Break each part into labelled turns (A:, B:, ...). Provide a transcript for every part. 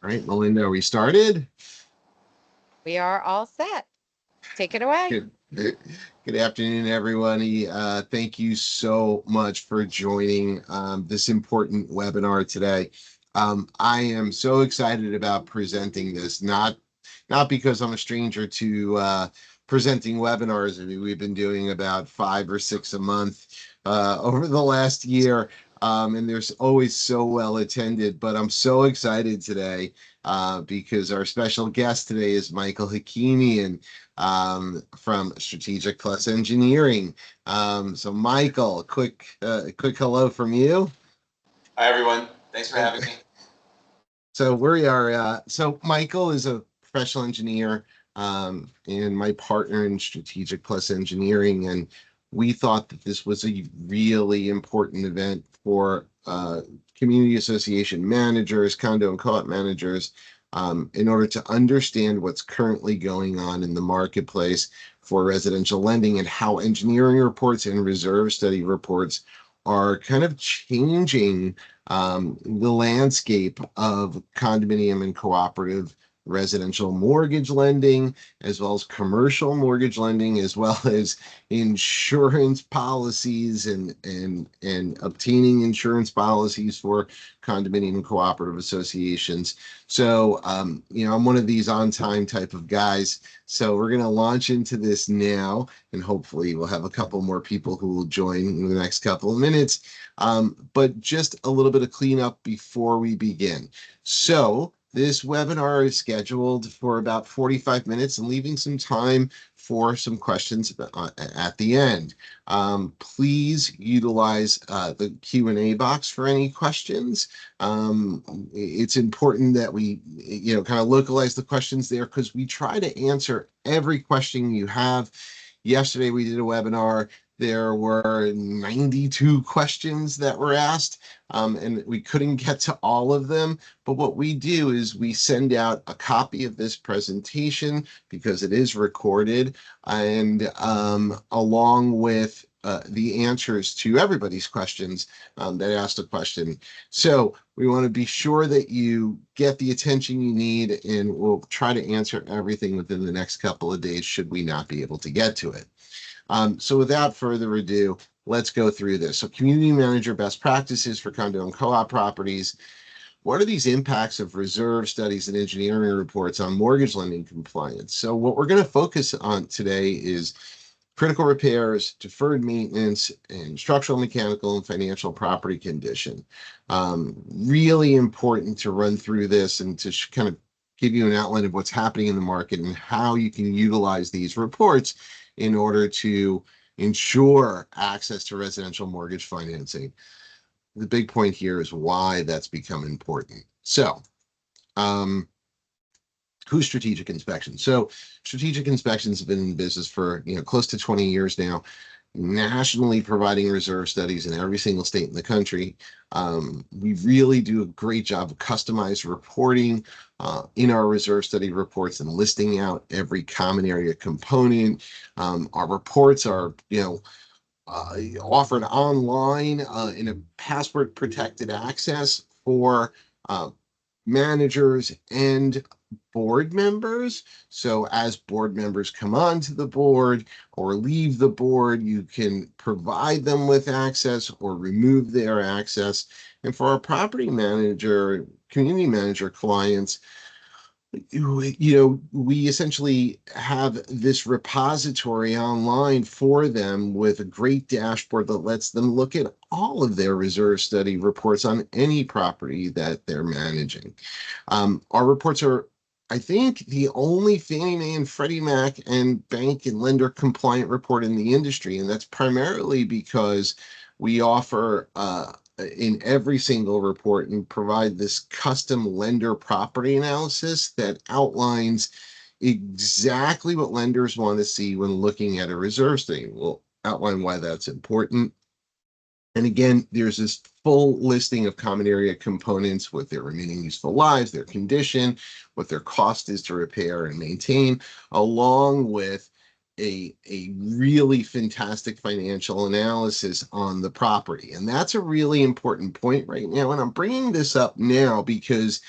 A: All right, Melinda, are we started?
B: We are all set. Take it away.
A: Good. Good afternoon, everybody. Thank you so much for joining this important webinar today. I am so excited about presenting this, not because I'm a stranger to presenting webinars. I mean, we've been doing about 5 or 6 a month over the last year, and they're always so well attended. But I'm so excited today because our special guest today is Michael Hakimian from Strategic Plus Engineering. So, Michael, quick hello from you.
C: Hi, everyone. Thanks for having me.
A: So we are. So Michael is a professional engineer, and my partner in Strategic Plus Engineering, and we thought that this was a really important event for community association managers, condo and co-op managers, in order to understand what's currently going on in the marketplace for residential lending and how engineering reports and reserve study reports are kind of changing the landscape of condominium and cooperative residential mortgage lending, as well as commercial mortgage lending, as well as insurance policies and obtaining insurance policies for condominium and cooperative associations. So, I'm one of these on time type of guys. So we're going to launch into this now, and hopefully we'll have a couple more people who will join in the next couple of minutes. But just a little bit of cleanup before we begin. So this webinar is scheduled for about 45 minutes and leaving some time for some questions at the end. Please utilize the Q&A box for any questions. It's important that we, kind of localize the questions there because we try to answer every question you have. Yesterday we did a webinar. There were 92 questions that were asked, and we couldn't get to all of them. But what we do is we send out a copy of this presentation because it is recorded, and along with the answers to everybody's questions that asked a question. So we want to be sure that you get the attention you need, and we'll try to answer everything within the next couple of days should we not be able to get to it. So without further ado, let's go through this. So community manager best practices for condo and co-op properties. What are these impacts of reserve studies and engineering reports on mortgage lending compliance? So what we're going to focus on today is critical repairs, deferred maintenance, and structural, mechanical, and financial property condition. Really important to run through this and to kind of give you an outline of what's happening in the market and how you can utilize these reports in order to ensure access to residential mortgage financing. The big point here is why that's become important. So, who's Strategic Inspection? So Strategic Inspections have been in business for close to 20 years now, nationally providing reserve studies in every single state in the country. We really do a great job of customized reporting in our reserve study reports and listing out every common area component. Our reports are, offered online in a password protected access for managers and board members. So as board members come onto the board or leave the board, you can provide them with access or remove their access. And for our property manager, community manager clients, we essentially have this repository online for them with a great dashboard that lets them look at all of their reserve study reports on any property that they're managing. Our reports are, I think, the only Fannie Mae and Freddie Mac and bank and lender compliant report in the industry. And that's primarily because we offer in every single report and provide this custom lender property analysis that outlines exactly what lenders want to see when looking at a reserve study. We'll outline why that's important. And again, there's this full listing of common area components with their remaining useful lives, their condition, what their cost is to repair and maintain, along with a really fantastic financial analysis on the property. And that's a really important point right now. And I'm bringing this up now because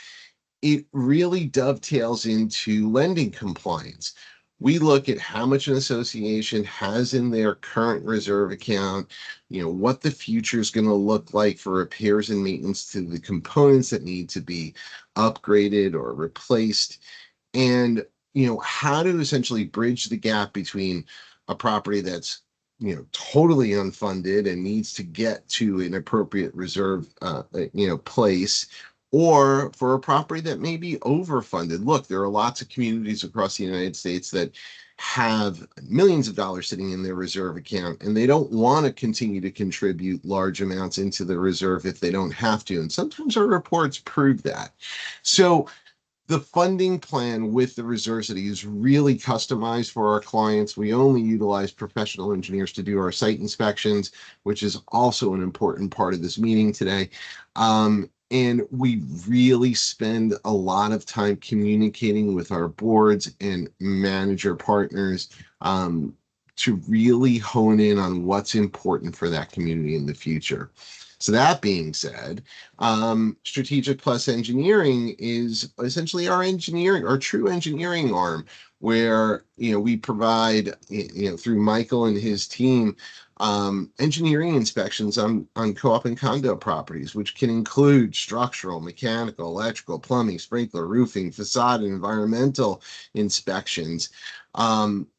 A: it really dovetails into lending compliance. We look at how much an association has in their current reserve account, what the future is going to look like for repairs and maintenance to the components that need to be upgraded or replaced, and how to essentially bridge the gap between a property that's totally unfunded and needs to get to an appropriate reserve place, or for a property that may be overfunded. Look, there are lots of communities across the United States that have millions of dollars sitting in their reserve account, and they don't want to continue to contribute large amounts into the reserve if they don't have to, and sometimes our reports prove that. So the funding plan with the reserve city is really customized for our clients. We only utilize professional engineers to do our site inspections, which is also an important part of this meeting today. And we really spend a lot of time communicating with our boards and manager partners, to really hone in on what's important for that community in the future. So that being said, Strategic Plus Engineering is essentially our true engineering arm, where we provide through Michael and his team, engineering inspections on co-op and condo properties, which can include structural, mechanical, electrical, plumbing, sprinkler, roofing, facade, and environmental inspections.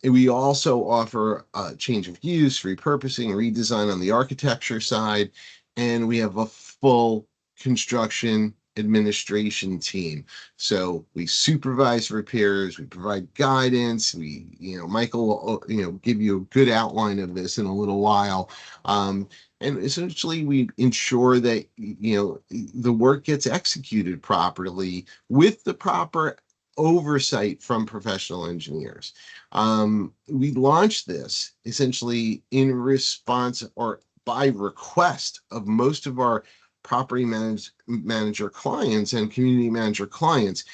A: We also offer change of use, repurposing, redesign on the architecture side, and we have a full construction administration team. So we supervise repairs, we provide guidance. Michael will, give you a good outline of this in a little while. And essentially we ensure that, the work gets executed properly with the proper oversight from professional engineers. We launched this essentially in response or by request of most of our property manager clients and community manager clients.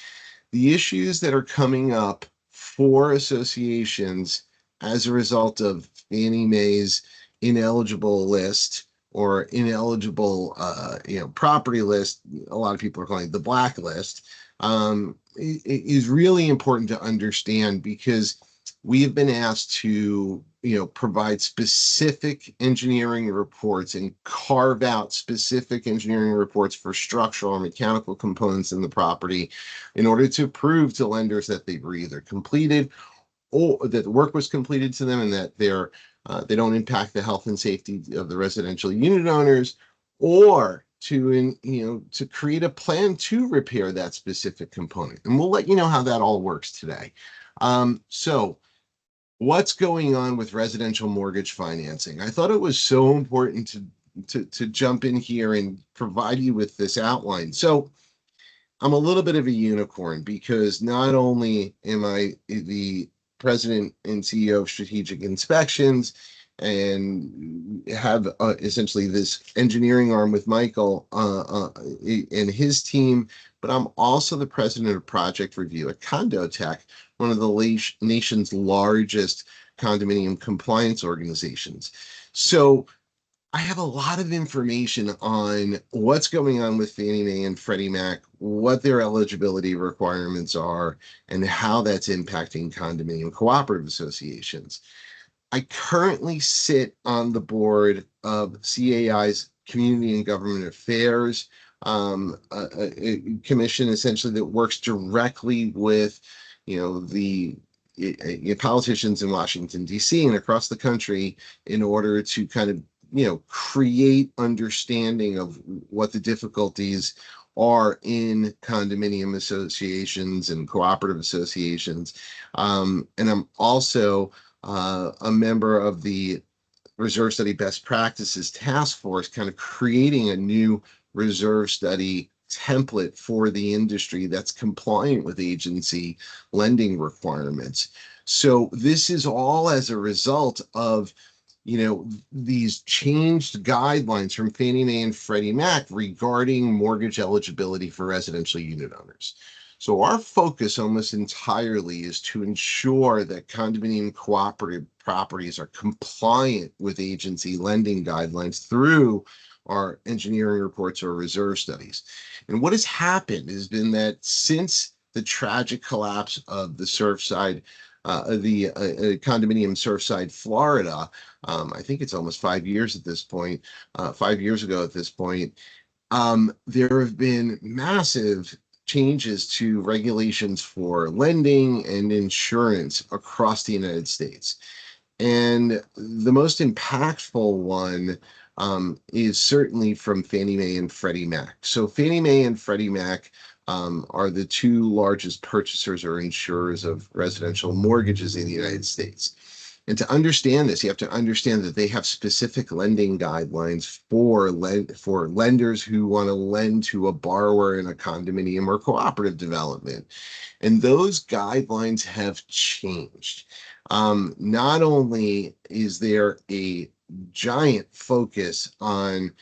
A: The issues that are coming up for associations as a result of Fannie Mae's ineligible list or ineligible property list, a lot of people are calling it the blacklist, is really important to understand, because we have been asked to provide specific engineering reports and carve out specific engineering reports for structural or mechanical components in the property in order to prove to lenders that they were either completed or that the work was completed to them, and that they don't impact the health and safety of the residential unit owners, or to create a plan to repair that specific component. And we'll let you know how that all works today. So what's going on with residential mortgage financing? I thought it was so important to jump in here and provide you with this outline. So I'm a little bit of a unicorn, because not only am I the president and CEO of Strategic Inspections and have essentially this engineering arm with Michael and his team, but I'm also the president of Project Review at Condo Tech, one of the nation's largest condominium compliance organizations. So I have a lot of information on what's going on with Fannie Mae and Freddie Mac, what their eligibility requirements are, and how that's impacting condominium cooperative associations. I currently sit on the board of CAI's Community and Government Affairs commission, essentially, that works directly with, the politicians in Washington, D.C. and across the country in order to kind of create understanding of what the difficulties are in condominium associations and cooperative associations. And I'm also a member of the Reserve Study Best Practices Task Force, kind of creating a new reserve study template for the industry that's compliant with agency lending requirements. So this is all as a result of these changed guidelines from Fannie Mae and Freddie Mac regarding mortgage eligibility for residential unit owners. So our focus almost entirely is to ensure that condominium cooperative properties are compliant with agency lending guidelines through our engineering reports or reserve studies. And what has happened has been that since the tragic collapse of the Surfside, the condominium Surfside, Florida, I think it's almost 5 years at this point, 5 years ago at this point, there have been massive changes to regulations for lending and insurance across the United States. And the most impactful one is certainly from Fannie Mae and Freddie Mac. So Fannie Mae and Freddie Mac are the two largest purchasers or insurers of residential mortgages in the United States. And to understand this, you have to understand that they have specific lending guidelines for lenders who want to lend to a borrower in a condominium or cooperative development. And those guidelines have changed. Not only is there a giant focus on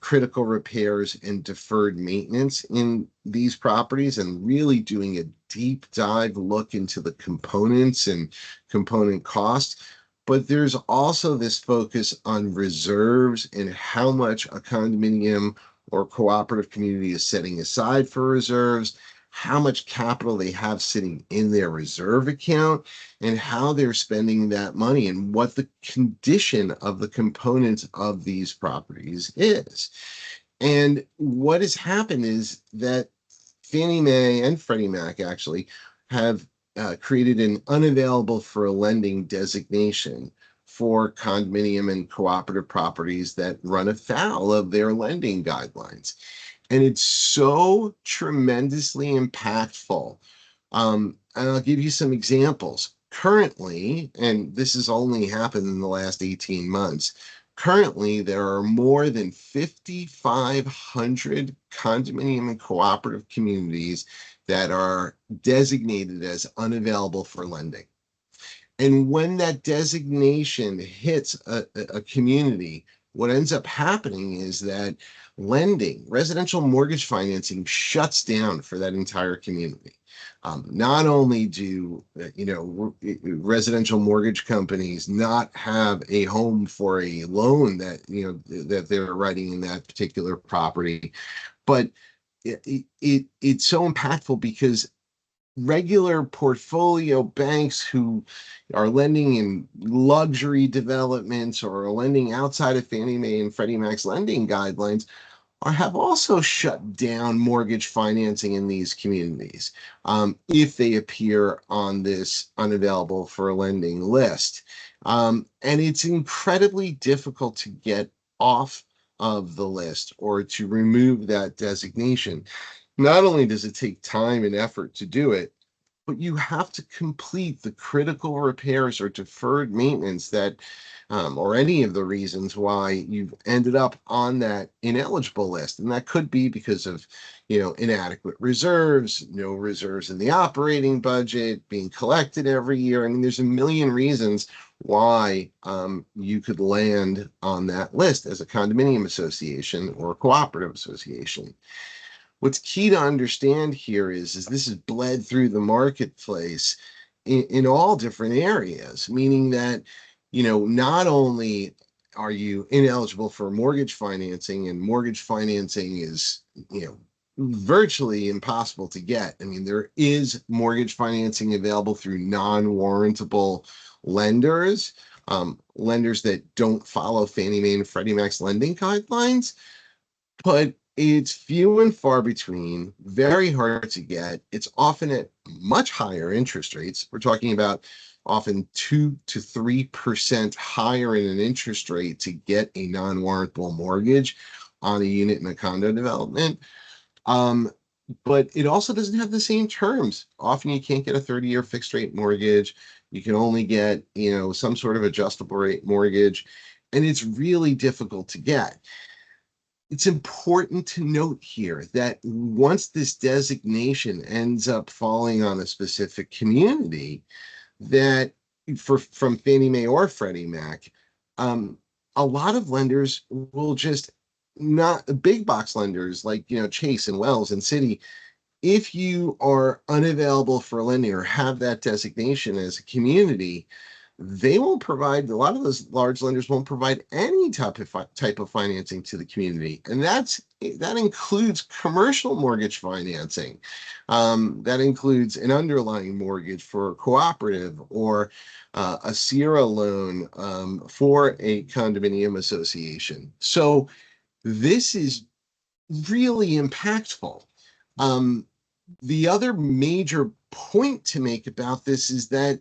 A: critical repairs and deferred maintenance in these properties and really doing a deep dive look into the components and component cost, but there's also this focus on reserves and how much a condominium or cooperative community is setting aside for reserves, how much capital they have sitting in their reserve account, and how they're spending that money and what the condition of the components of these properties is. And what has happened is that Fannie Mae and Freddie Mac actually have created an unavailable for lending designation for condominium and cooperative properties that run afoul of their lending guidelines. And it's so tremendously impactful. And I'll give you some examples. Currently, and this has only happened in the last 18 months, currently there are more than 5,500 condominium and cooperative communities that are designated as unavailable for lending. And when that designation hits a community, what ends up happening is that lending, residential mortgage financing shuts down for that entire community. Not only do residential mortgage companies not have a home for a loan that they're writing in that particular property, but it's so impactful because regular portfolio banks who are lending in luxury developments or are lending outside of Fannie Mae and Freddie Mac's lending guidelines have also shut down mortgage financing in these communities if they appear on this unavailable for lending list. And it's incredibly difficult to get off of the list or to remove that designation. Not only does it take time and effort to do it, but you have to complete the critical repairs or deferred maintenance that, or any of the reasons why you've ended up on that ineligible list. And that could be because of, inadequate reserves, no reserves in the operating budget, being collected every year. I mean, there's a million reasons why you could land on that list as a condominium association or a cooperative association. What's key to understand here is this is bled through the marketplace in all different areas, meaning that, not only are you ineligible for mortgage financing, and mortgage financing is, virtually impossible to get. I mean, there is mortgage financing available through non-warrantable lenders, lenders that don't follow Fannie Mae and Freddie Mac's lending guidelines, but it's few and far between, very hard to get. It's often at much higher interest rates. We're talking about often 2 to 3% higher in an interest rate to get a non-warrantable mortgage on a unit in a condo development. But it also doesn't have the same terms. Often you can't get a 30-year fixed rate mortgage. You can only get, some sort of adjustable rate mortgage, and it's really difficult to get. It's important to note here that once this designation ends up falling on a specific community, that from Fannie Mae or Freddie Mac, a lot of lenders will just not, big box lenders like Chase and Wells and Citi, if you are unavailable for lending or have that designation as a community, they won't provide, a lot of those large lenders won't provide any type of financing to the community. And that includes commercial mortgage financing. That includes an underlying mortgage for a cooperative, or a Sierra loan for a condominium association. So this is really impactful. Um, the other major point to make about this is that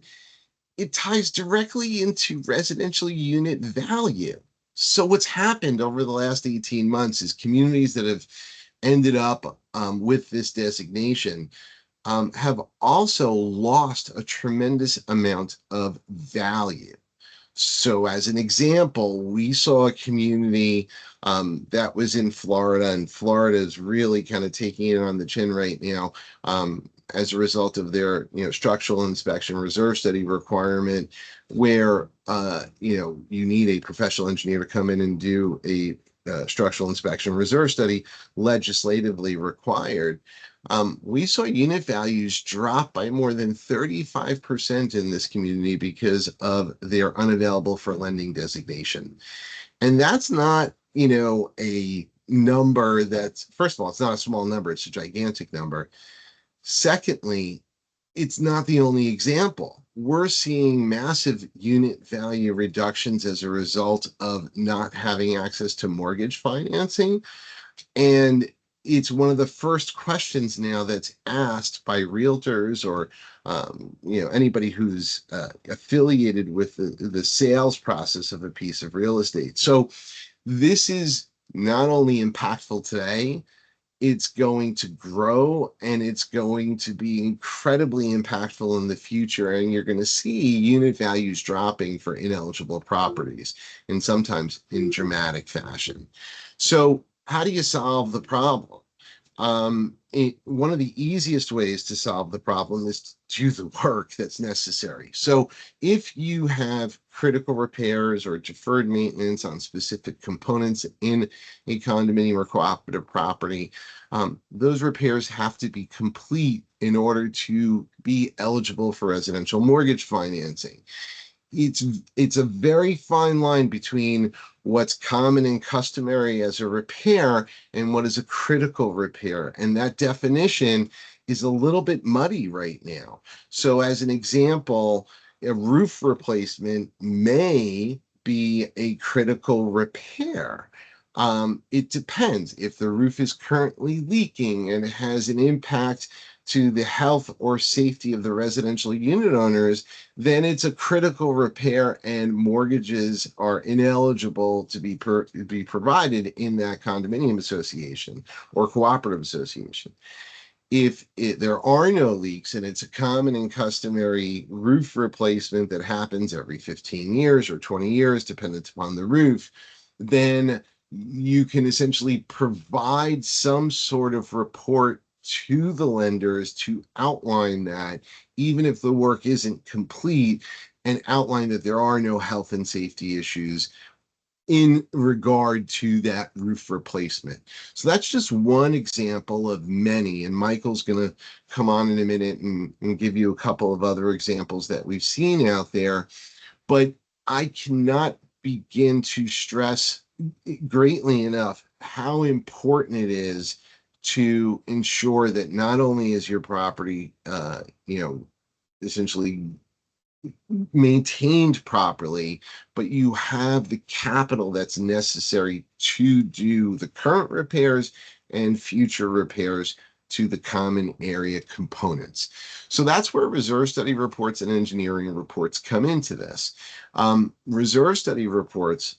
A: it ties directly into residential unit value. So what's happened over the last 18 months is communities that have ended up with this designation have also lost a tremendous amount of value. So, as an example, we saw a community that was in Florida, and Florida is really kind of taking it on the chin right now, as a result of their, structural inspection reserve study requirement, where you need a professional engineer to come in and do a structural inspection reserve study, legislatively required. We saw unit values drop by more than 35% in this community because of their unavailable for lending designation. And that's not, a number that's, first of all, it's not a small number, it's a gigantic number. Secondly, it's not the only example. We're seeing massive unit value reductions as a result of not having access to mortgage financing. And it's one of the first questions now that's asked by realtors, or anybody who's affiliated with the sales process of a piece of real estate. So this is not only impactful today, it's going to grow, and it's going to be incredibly impactful in the future. And you're going to see unit values dropping for ineligible properties, and sometimes in dramatic fashion. So how do you solve the problem? One of the easiest ways to solve the problem is to do the work that's necessary. So if you have critical repairs or deferred maintenance on specific components in a condominium or cooperative property, those repairs have to be complete in order to be eligible for residential mortgage financing. It's a very fine line between what's common and customary as a repair and what is a critical repair. And that definition is a little bit muddy right now. So as an example, a roof replacement may be a critical repair. It depends. If the roof is currently leaking and has an impact to the health or safety of the residential unit owners, then it's a critical repair, and mortgages are ineligible to be provided in that condominium association or cooperative association. If there are no leaks and it's a common and customary roof replacement that happens every 15 years or 20 years, dependent upon the roof, then you can essentially provide some sort of report to the lenders to outline that, even if the work isn't complete, and outline that there are no health and safety issues in regard to that roof replacement. So that's just one example of many. And Michael's going to come on in a minute and give you a couple of other examples that we've seen out there. But I cannot begin to stress greatly enough how important it is to ensure that not only is your property, essentially maintained properly, but you have the capital that's necessary to do the current repairs and future repairs to the common area components. So that's where reserve study reports and engineering reports come into this. Reserve study reports,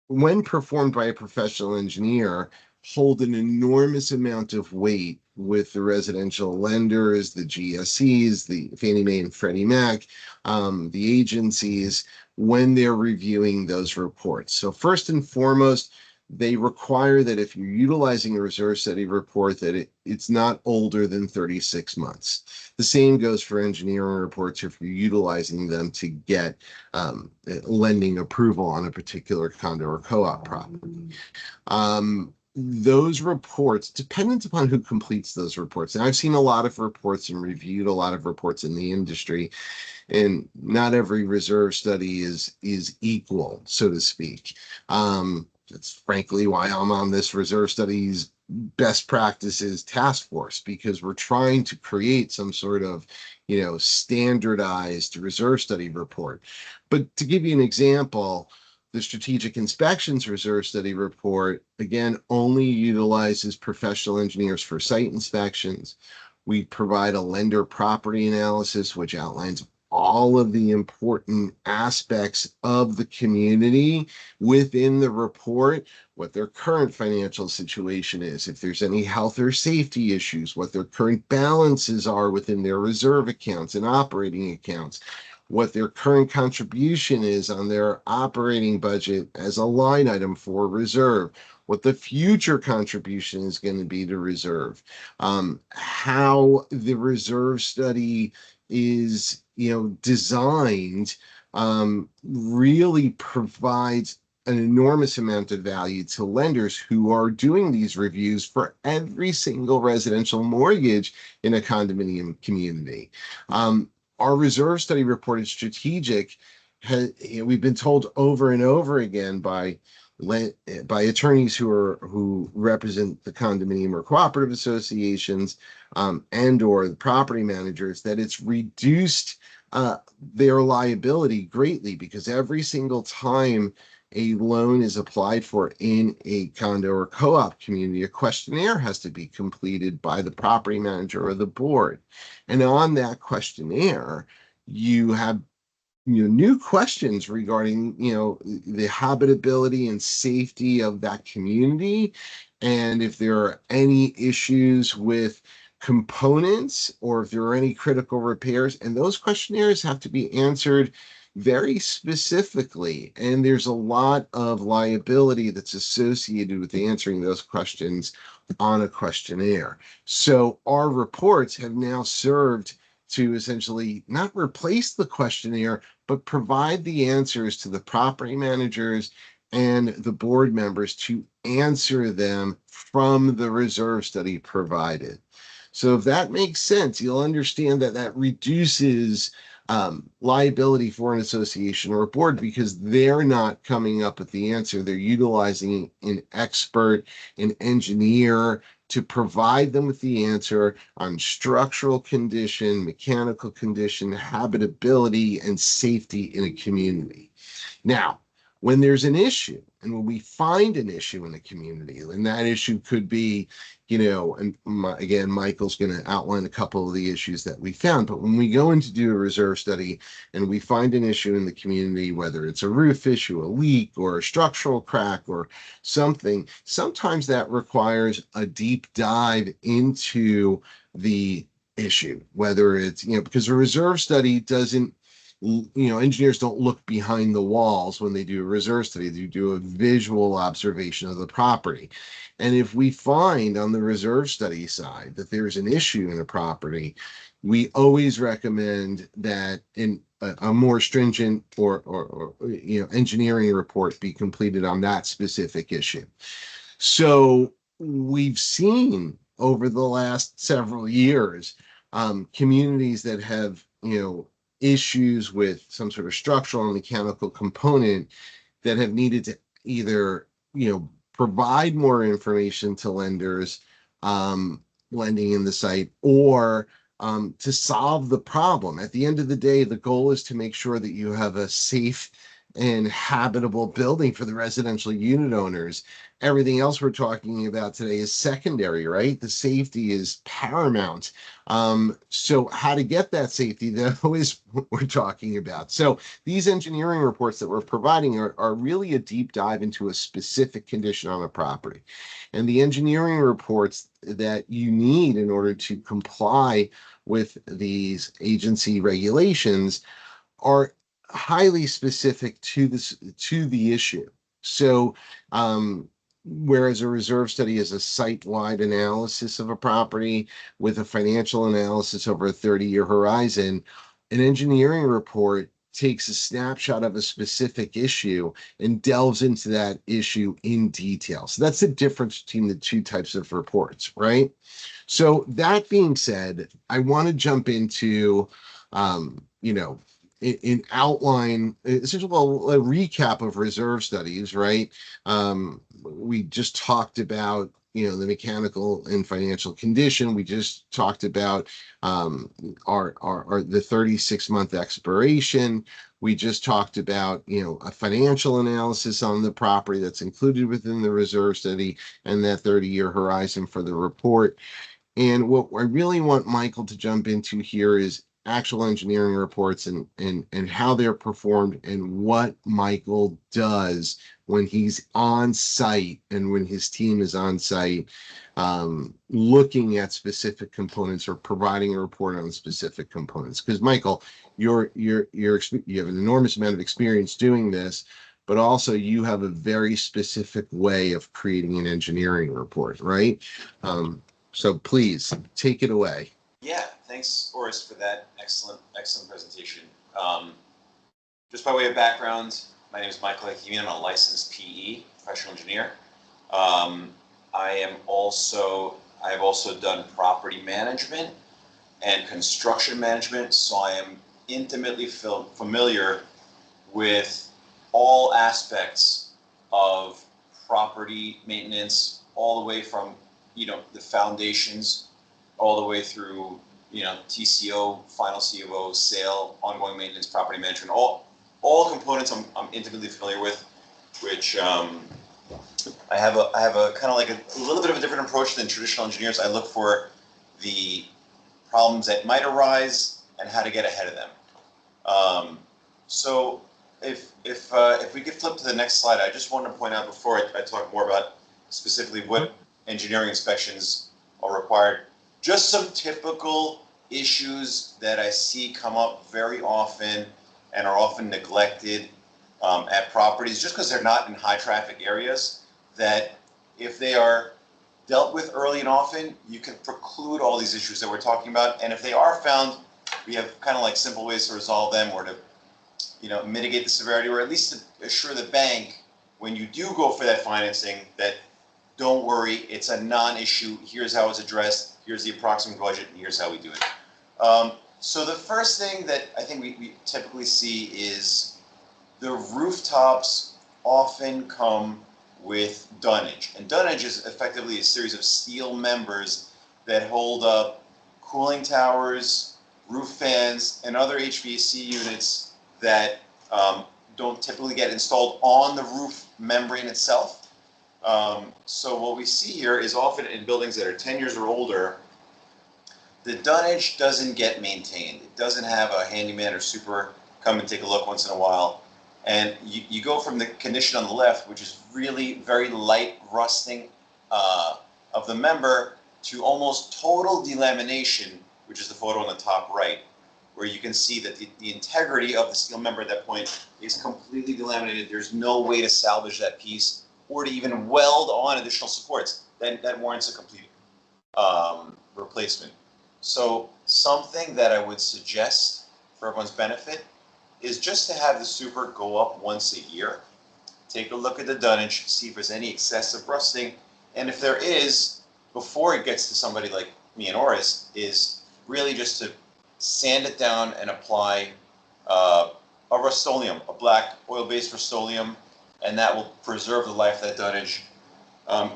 A: when performed by a professional engineer, hold an enormous amount of weight with the residential lenders, the GSEs, the Fannie Mae and Freddie Mac, the agencies, when they're reviewing those reports. So first and foremost, they require that if you're utilizing a reserve study report, that it's not older than 36 months. The same goes for engineering reports if you're utilizing them to get lending approval on a particular condo or co-op property. those reports, dependent upon who completes those reports, and I've seen a lot of reports and reviewed a lot of reports in the industry, and not every reserve study is equal, so to speak. That's frankly why I'm on this reserve studies best practices task force, because we're trying to create some sort of, standardized reserve study report. But to give you an example, the strategic inspections reserve study report, again, only utilizes professional engineers for site inspections. We provide a lender property analysis, which outlines all of the important aspects of the community within the report, what their current financial situation is, if there's any health or safety issues, what their current balances are within their reserve accounts and operating accounts, what their current contribution is on their operating budget as a line item for reserve, what the future contribution is going to be to reserve, how the reserve study is, designed, really provides an enormous amount of value to lenders who are doing these reviews for every single residential mortgage in a condominium community. Our reserve study report is strategic. We've been told over and over again by attorneys who represent the condominium or cooperative associations, and or the property managers, that it's reduced their liability greatly, because every single time a loan is applied for in a condo or co-op community, a questionnaire has to be completed by the property manager or the board. And on that questionnaire, you have new questions regarding the habitability and safety of that community, and if there are any issues with components, or if there are any critical repairs, and those questionnaires have to be answered very specifically, and there's a lot of liability that's associated with answering those questions on a questionnaire. So our reports have now served to essentially not replace the questionnaire, but provide the answers to the property managers and the board members to answer them from the reserve study provided. So if that makes sense, you'll understand that that reduces liability for an association or a board, because they're not coming up with the answer. They're utilizing an expert, an engineer, to provide them with the answer on structural condition, mechanical condition, habitability, and safety in a community. Now, when there's an issue, and when we find an issue in the community, and that issue could be, and again, Michael's going to outline a couple of the issues that we found, but when we go in to do a reserve study and we find an issue in the community, whether it's a roof issue, a leak, or a structural crack, or something, sometimes that requires a deep dive into the issue, whether it's, because a reserve study doesn't, engineers don't look behind the walls when they do a reserve study. They do a visual observation of the property. And if we find on the reserve study side that there's an issue in a property, we always recommend that in a more stringent or engineering report be completed on that specific issue. So we've seen over the last several years, communities that have, issues with some sort of structural and mechanical component, that have needed to either, provide more information to lenders, lending in the site, or to solve the problem. At the end of the day, the goal is to make sure that you have a safe and habitable building for the residential unit owners. Everything else we're talking about today is secondary, right? The safety is paramount. So how to get that safety, though, is what we're talking about. So these engineering reports that we're providing are really a deep dive into a specific condition on a property. And the engineering reports that you need in order to comply with these agency regulations are highly specific to the issue. So whereas a reserve study is a site-wide analysis of a property with a financial analysis over a 30-year horizon, an engineering report takes a snapshot of a specific issue and delves into that issue in detail. So that's the difference between the two types of reports, right? So that being said, I want to jump into, you know, in outline, essentially, well, a recap of reserve studies, right? We just talked about, the mechanical and financial condition. We just talked about our the 36-month expiration. We just talked about, a financial analysis on the property that's included within the reserve study and that 30-year horizon for the report. And what I really want Michael to jump into here is actual engineering reports and how they're performed and what Michael does when he's on site and when his team is on site, looking at specific components or providing a report on specific components. Because Michael, you have an enormous amount of experience doing this, but also you have a very specific way of creating an engineering report, right? So please take it away.
C: Yeah, thanks, Oris, for that excellent presentation. Just by way of background, my name is Michael Hakimian. I'm a licensed PE, professional engineer. I have also done property management and construction management, so I am intimately familiar with all aspects of property maintenance, all the way from the foundations, all the way through TCO, final CFO, sale, ongoing maintenance, property management, all components I'm intimately familiar with, which I have a kind of like a little bit of a different approach than traditional engineers. I look for the problems that might arise and how to get ahead of them. So if we could flip to the next slide, I just wanted to point out before I talk more about specifically what engineering inspections are required, just some typical issues that I see come up very often and are often neglected at properties, just because they're not in high traffic areas, that if they are dealt with early and often, you can preclude all these issues that we're talking about. And if they are found, we have kind of like simple ways to resolve them, or to mitigate the severity, or at least to assure the bank when you do go for that financing that don't worry, it's a non-issue. Here's how it's addressed. Here's the approximate budget, and here's how we do it. So the first thing that I think we typically see is the rooftops often come with dunnage. And dunnage is effectively a series of steel members that hold up cooling towers, roof fans, and other HVAC units that don't typically get installed on the roof membrane itself. So what we see here is often in buildings that are 10 years or older, the dunnage doesn't get maintained. It doesn't have a handyman or super come and take a look once in a while. And you go from the condition on the left, which is really very light rusting of the member, to almost total delamination, which is the photo on the top right, where you can see that the integrity of the steel member at that point is completely delaminated. There's no way to salvage that piece or to even weld on additional supports. That warrants a complete replacement. So something that I would suggest for everyone's benefit is just to have the super go up once a year, take a look at the dunnage, see if there's any excessive rusting, and if there is, before it gets to somebody like me and Oris, is really just to sand it down and apply a Rust-Oleum, a black oil-based Rust-Oleum, and that will preserve the life of that dunnage.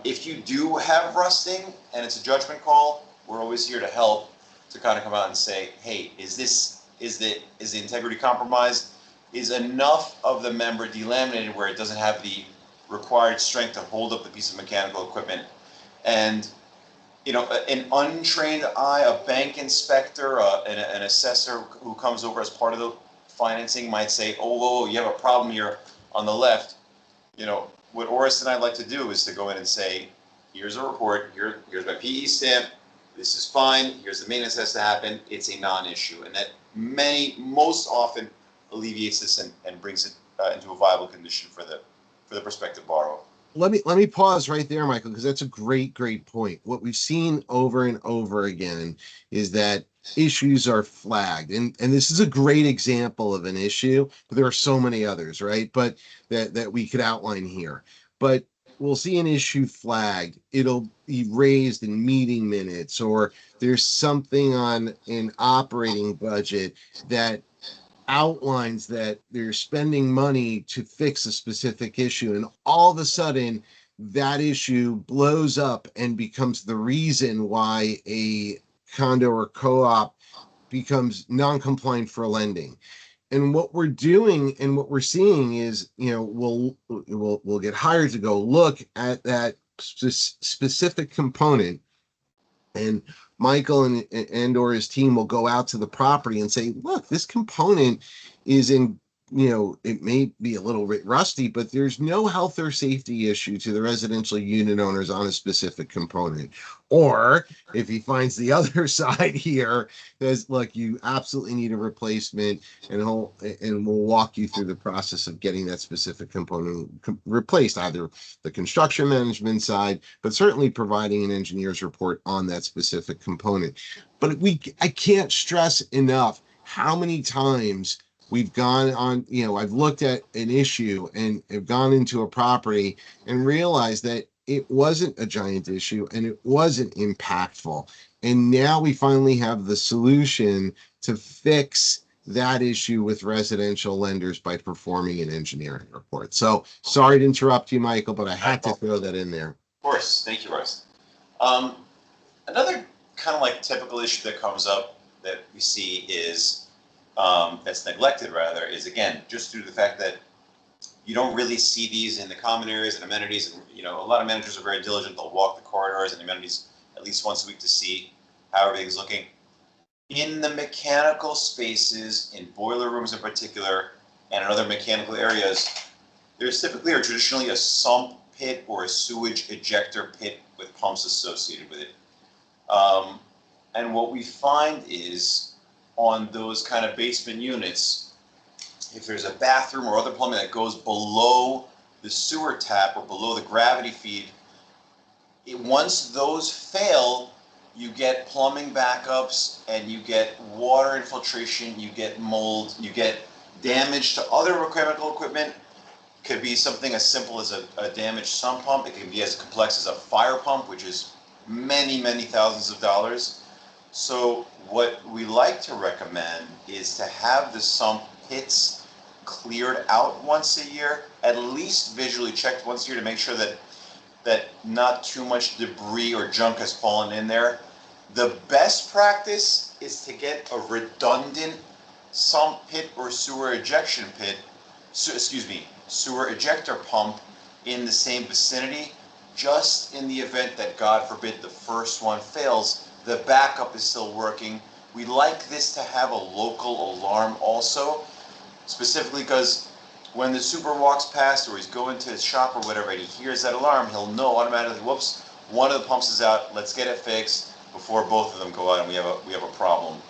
C: If you do have rusting and it's a judgment call, we're always here to help, to kind of come out and say, hey, is the integrity compromised? Is enough of the member delaminated where it doesn't have the required strength to hold up the piece of mechanical equipment? And an untrained eye, a bank inspector, an assessor who comes over as part of the financing might say, oh, whoa, you have a problem here on the left. What Oris and I like to do is to go in and say, here's a report, here's my PE stamp, this is fine, here's the maintenance that has to happen, it's a non-issue. And that most often alleviates this and brings it into a viable condition for the prospective borrower.
A: Let me pause right there, Michael, because that's a great point. What we've seen over and over again is that issues are flagged, and this is a great example of an issue, but there are so many others, right? But that we could outline here. But we'll see an issue flagged, it'll be raised in meeting minutes, or there's something on an operating budget that outlines that they're spending money to fix a specific issue, and all of a sudden that issue blows up and becomes the reason why a condo or co-op becomes non-compliant for lending. And what we're doing and what we're seeing is, we'll get hired to go look at that specific component, and Michael and or his team will go out to the property and say, look, this component is in, it may be a little bit rusty, but there's no health or safety issue to the residential unit owners on a specific component. Or if he finds the other side here, there's, look, you absolutely need a replacement, and we'll walk you through the process of getting that specific component replaced, either the construction management side, but certainly providing an engineer's report on that specific component. But I can't stress enough how many times we've gone on, I've looked at an issue and have gone into a property and realized that it wasn't a giant issue and it wasn't impactful. And now we finally have the solution to fix that issue with residential lenders by performing an engineering report. So sorry to interrupt you, Michael, but I had to throw that in there.
C: Of course. Thank you, Russ. Another kind of like typical issue that comes up that we see is that's neglected rather is, again, just due to the fact that you don't really see these in the common areas and amenities. And, a lot of managers are very diligent. They'll walk the corridors and amenities at least once a week to see how everything's looking. In the mechanical spaces, in boiler rooms in particular, and in other mechanical areas, there's typically or traditionally a sump pit or a sewage ejector pit with pumps associated with it. And what we find is on those kind of basement units, if there's a bathroom or other plumbing that goes below the sewer tap or below the gravity feed, once those fail, you get plumbing backups and you get water infiltration, you get mold, you get damage to other mechanical equipment. It could be something as simple as a damaged sump pump. It can be as complex as a fire pump, which is many, many thousands of dollars. So what we like to recommend is to have the sump pits cleared out once a year, at least visually checked once a year to make sure that not too much debris or junk has fallen in there. The best practice is to get a redundant sump pit or sewer ejection pit, sewer ejector pump in the same vicinity, just in the event that, God forbid, the first one fails, the backup is still working. We like this to have a local alarm also, specifically because when the super walks past or he's going to his shop or whatever and he hears that alarm, he'll know automatically, whoops, one of the pumps is out, let's get it fixed before both of them go out and we have a problem.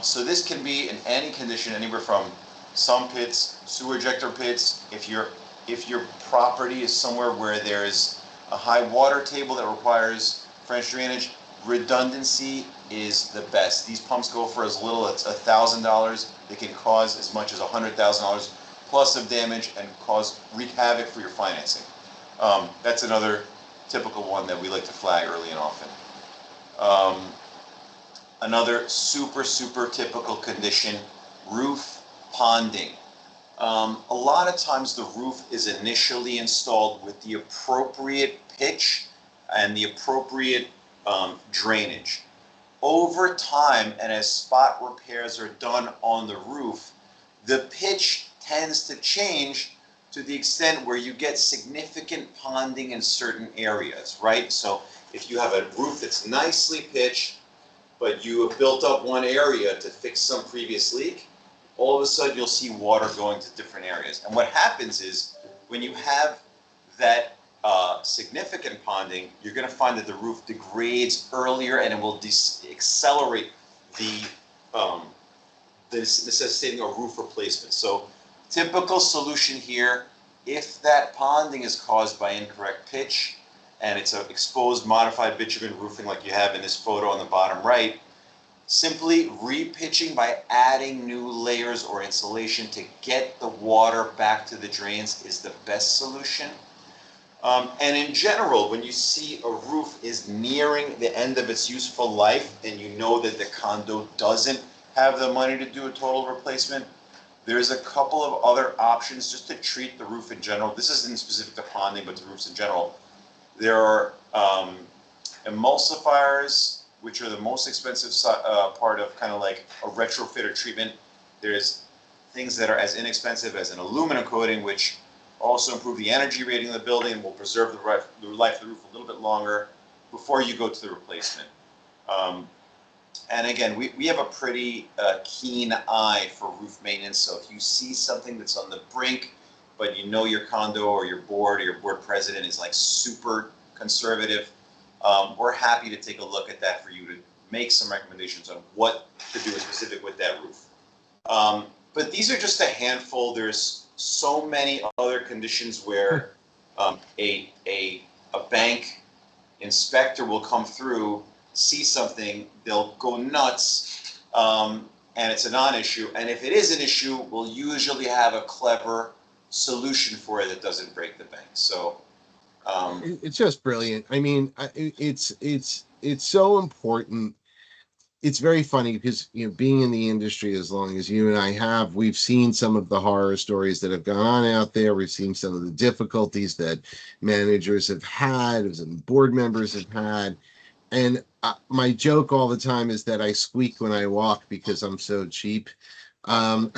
C: So this can be in any condition, anywhere from sump pits, sewer ejector pits. If your property is somewhere where there's a high water table that requires French drainage, redundancy is the best. These pumps go for as little as $1,000. They can cause as much as $100,000 plus of damage and wreak havoc for your financing. That's another typical one that we like to flag early and often. Another super typical condition, roof ponding. A lot of times the roof is initially installed with the appropriate pitch and the appropriate drainage. Over time, and as spot repairs are done on the roof, the pitch tends to change to the extent where you get significant ponding in certain areas, right? So if you have a roof that's nicely pitched, but you have built up one area to fix some previous leak, all of a sudden you'll see water going to different areas. And what happens is when you have that significant ponding, you're going to find that the roof degrades earlier and it will accelerate the necessitating a roof replacement. So typical solution here, if that ponding is caused by incorrect pitch and it's an exposed modified bitumen roofing like you have in this photo on the bottom right, Simply repitching by adding new layers or insulation to get the water back to the drains is the best solution. And in general, when you see a roof is nearing the end of its useful life and you know that the condo doesn't have the money to do a total replacement, there's a couple of other options just to treat the roof in general. This isn't specific to ponding, but to roofs in general. There are emulsifiers, which are the most expensive part of kind of like a retrofit or treatment. There's things that are as inexpensive as an aluminum coating, which also improve the energy rating of the building and will preserve the life of the roof a little bit longer before you go to the replacement. And again, we have a pretty keen eye for roof maintenance. So if you see something that's on the brink, but you know your condo or your board president is like super conservative, we're happy to take a look at that for you to make some recommendations on what to do specific with that roof. But these are just a handful. There's so many other conditions where a bank inspector will come through, see something, they'll go nuts, and it's a non-issue. And if it is an issue, we'll usually have a clever solution for it that doesn't break the bank. So
A: It's just brilliant. I mean, it's so important. It's very funny because, being in the industry as long as you and I have, we've seen some of the horror stories that have gone on out there. We've seen some of the difficulties that managers have had, some board members have had. And my joke all the time is that I squeak when I walk because I'm so cheap. Um,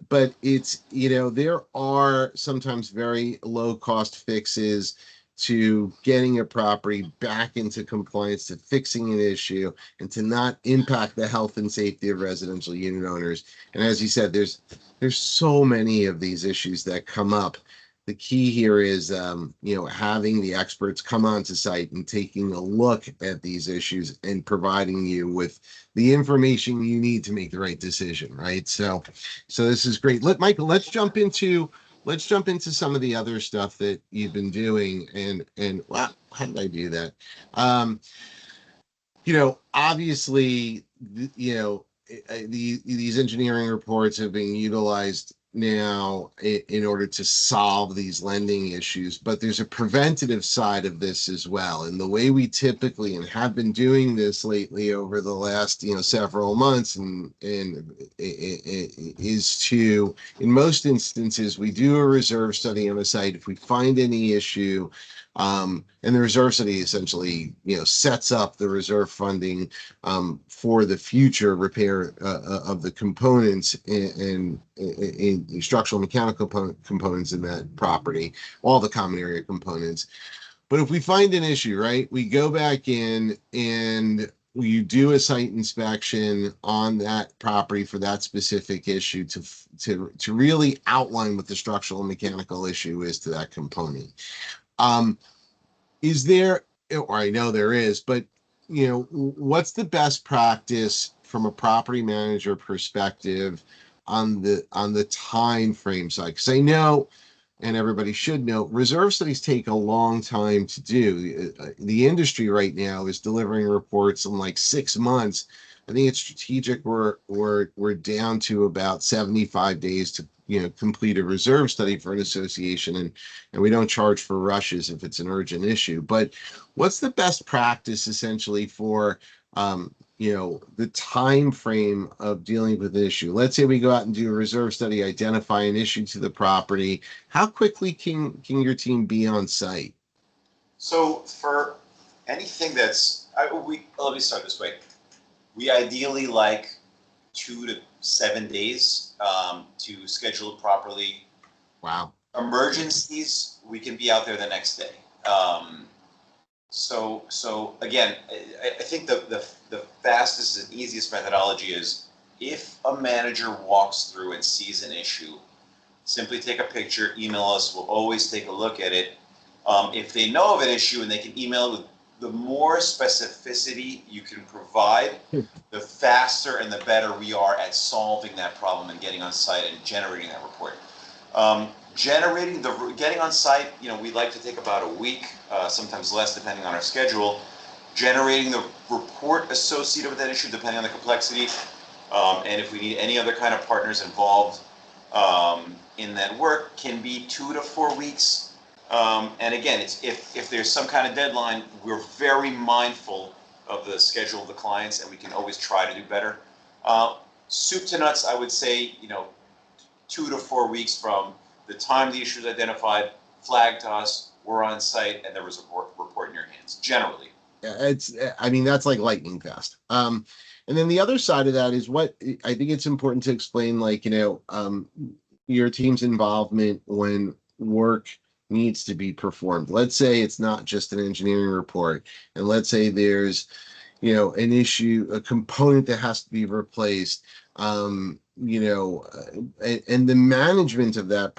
A: but it's, there are sometimes very low cost fixes to getting a property back into compliance, to fixing an issue, and to not impact the health and safety of residential unit owners. And as you said, there's so many of these issues that come up. The key here is, having the experts come onto site and taking a look at these issues and providing you with the information you need to make the right decision, right? So this is great. Michael, let's jump into some of the other stuff that you've been doing. And wow, how did I do that? Obviously, these engineering reports have been utilized now in order to solve these lending issues, but there's a preventative side of this as well. And the way we typically and have been doing this lately over the last several months and is to, in most instances, we do a reserve study on a site. If we find any issue, and the reserve study essentially, sets up the reserve funding for the future repair of the components and structural mechanical components in that property, all the common area components. But if we find an issue, right, we go back in and you do a site inspection on that property for that specific issue to really outline what the structural and mechanical issue is to that component. Is there, or I know there is, but what's the best practice from a property manager perspective on the time frame side? Because I know, and everybody should know, reserve studies take a long time to do. The industry right now is delivering reports in like 6 months. I think it's strategic. We're down to about 75 days to complete a reserve study for an association, and we don't charge for rushes if it's an urgent issue. But what's the best practice essentially for the time frame of dealing with an issue? Let's say we go out and do a reserve study, identify an issue to the property. How quickly can your team be on site?
C: So for anything let me start this way. We ideally like 2 to 7 days to schedule it properly.
A: Wow.
C: Emergencies, we can be out there the next day. So again, I think the fastest and easiest methodology is if a manager walks through and sees an issue, simply take a picture, email us. We'll always take a look at it. If they know of an issue and they can email with the more specificity you can provide, the faster and the better we are at solving that problem and getting on site and generating that report. Getting on site, we like to take about a week, sometimes less depending on our schedule. generating the report associated with that issue, depending on the complexity. And if we need any other kind of partners involved in that work, can be 2 to 4 weeks. And again, it's if there's some kind of deadline, we're very mindful of the schedule of the clients, and we can always try to do better. Soup to nuts, I would say, 2 to 4 weeks from the time the issue is identified, flagged to us, we're on site, and there was a report in your hands, generally.
A: I mean, that's like lightning fast. And then the other side of that is what I think it's important to explain, like, your team's involvement when work needs to be performed. Let's say it's not just an engineering report, and let's say there's, an issue, a component that has to be replaced, and the management of that